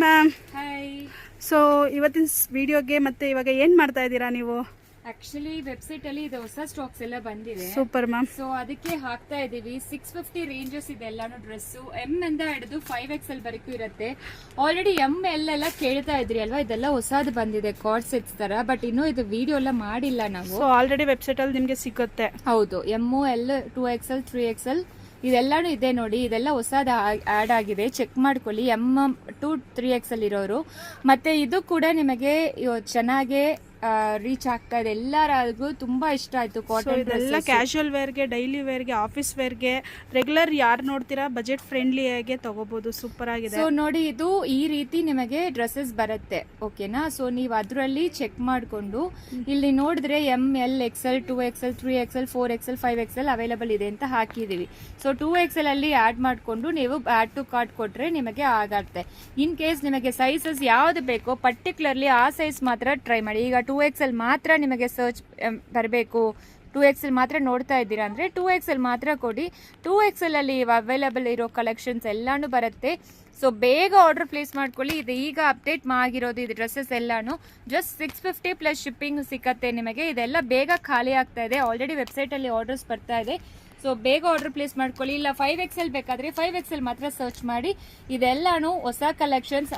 Ma'am. Hi. So ಇವತ್ತಿನ ವಿಡಿಯೋಗೆ ಮತ್ತೆ ಇವಾಗ ಏನ್ ಮಾಡ್ತಾ ಇದ್ದೀರಾ ನೀವು? ಆಕ್ಚುಲಿ ವೆಬ್ಸೈಟ್ ಅಲ್ಲಿ ಇದು ಹೊಸ ಸ್ಟಾಕ್ಸ್ ಎಲ್ಲ ಬಂದಿದೆ. Super ma'am. ಸೊ ಅದಕ್ಕೆ ಹಾಕ್ತಾ ಇದೀವಿ. 650 ರೇಂಜಸ್ ಇದೆ ಎಲ್ಲಾನು ಡ್ರೆಸ್ಸು. ಎಂ ಇಂದ ಹಿಡಿದು 5XL ವರೆಗೂ ಇರುತ್ತೆ. ಆಲ್ರೆಡಿ ML ಎಲ್ಲ ಕೇಳ್ತಾ ಇದ್ರಿ ಅಲ್ವಾ, ಇದೆಲ್ಲ ಹೊಸದು ಬಂದಿದೆ ಕಾರ್ಡ್ ಸೆಟ್ಸ್ ತರ. ಬಟ್ ಇನ್ನೂ ಇದು ವಿಡಿಯೋ ಎಲ್ಲ ಮಾಡಿಲ್ಲ ನಾವು. ಸೊ ಆಲ್ರೆಡಿ ವೆಬ್ಸೈಟ್ ಅಲ್ಲಿ ನಿಮ್ಗೆ ಸಿಗುತ್ತೆ. ಹೌದು, ML 2XL 3XL ಇದೆಲ್ಲಾನು ಇದೆ ನೋಡಿ. ಇದೆಲ್ಲ ಹೊಸದು ಆಡ್ ಆಗಿದೆ, ಚೆಕ್ ಮಾಡ್ಕೊಳ್ಳಿ. M to 3XL ಇರೋರು. ಮತ್ತೆ ಇದು ಕೂಡ ನಿಮಗೆ ಚೆನ್ನಾಗಿ ರೀಚ್ ಆಗ್ತಾ ಇದೆ. ಎಲ್ಲರಿಗೂ ತುಂಬಾ ಇಷ್ಟ ಆಯ್ತು. ಕಾಟನ್ ಎಲ್ಲ ಕ್ಯಾಶುವಲ್ ವೇರ್ಗೆ, ಡೈಲಿ ವೇರ್ಗೆ, ಆಫೀಸ್ ವೇರ್ಗೆ, ರೆಗ್ಯುಲರ್ ಯಾರು ನೋಡ್ತೀರಾ ಬಜೆಟ್ ಫ್ರೆಂಡ್ಲಿ ಆಗಿ ತಗೋಬಹುದು. ಸೂಪರ್ ಆಗಿದೆ. ಸೊ ನೋಡಿ, ಇದು ಈ ರೀತಿ ನಿಮಗೆ ಡ್ರೆಸ್ಸಸ್ ಬರುತ್ತೆ. ಓಕೆನಾ? ಸೊ ನೀವು ಅದರಲ್ಲಿ ಚೆಕ್ ಮಾಡಿಕೊಂಡು ಇಲ್ಲಿ ನೋಡಿದ್ರೆ ML XL 2XL 3XL 4XL 5XL available ಇದೆ ಅಂತ ಹಾಕಿದೀವಿ. ಸೊ 2XL ಅಲ್ಲಿ ಆಡ್ ಮಾಡಿಕೊಂಡು ನೀವು ಆಡ್ ಟು ಕಾರ್ಟ್ ಕೊಟ್ರೆ ನಿಮಗೆ ಆಗತ್ತೆ. ಇನ್ ಕೇಸ್ ನಿಮಗೆ ಸೈಜಸ್ ಯಾವ್ದು ಬೇಕೋ ಪರ್ಟಿಕ್ಯುಲರ್ಲಿ ಆ ಸೈಜ್ ಮಾತ್ರ ಟ್ರೈ ಮಾಡಿ. ಈಗ 2XL ಮಾತ್ರ ನಿಮಗೆ ಸರ್ಚ್ ಬರಬೇಕು, 2XL ಮಾತ್ರ ನೋಡ್ತಾ ಇದ್ದೀರಾ ಅಂದರೆ 2XL ಮಾತ್ರ ಕೊಡಿ. 2XL ಅಲ್ಲಿ ಅವೈಲೇಬಲ್ ಇರೋ ಕಲೆಕ್ಷನ್ಸ್ ಎಲ್ಲಾನು ಬರುತ್ತೆ. ಸೊ ಬೇಗ ಆರ್ಡರ್ ಪ್ಲೇಸ್ ಮಾಡ್ಕೊಳ್ಳಿ. ಇದು ಈಗ ಅಪ್ಡೇಟ್ ಆಗಿರೋದು ಇದು ಡ್ರೆಸ್ಸಸ್ ಎಲ್ಲಾನು. ಜಸ್ಟ್ 650 ಪ್ಲಸ್ ಶಿಪ್ಪಿಂಗ್ ಸಿಕ್ಕತ್ತೆ ನಿಮಗೆ. ಇದೆಲ್ಲ ಬೇಗ ಖಾಲಿ ಆಗ್ತಾ ಇದೆ. ಆಲ್ರೆಡಿ ವೆಬ್ಸೈಟಲ್ಲಿ ಆರ್ಡರ್ಸ್ ಬರ್ತಾ ಇದೆ. ಸೊ ಬೇಗ ಆರ್ಡರ್ ಪ್ಲೇಸ್ ಮಾಡ್ಕೊಳ್ಳಿ. ಇಲ್ಲ 5XL ಬೇಕಾದರೆ 5XL ಮಾತ್ರ ಸರ್ಚ್ ಮಾಡಿ. ಇದೆಲ್ಲಾನು ಹೊಸ ಕಲೆಕ್ಷನ್ಸ್.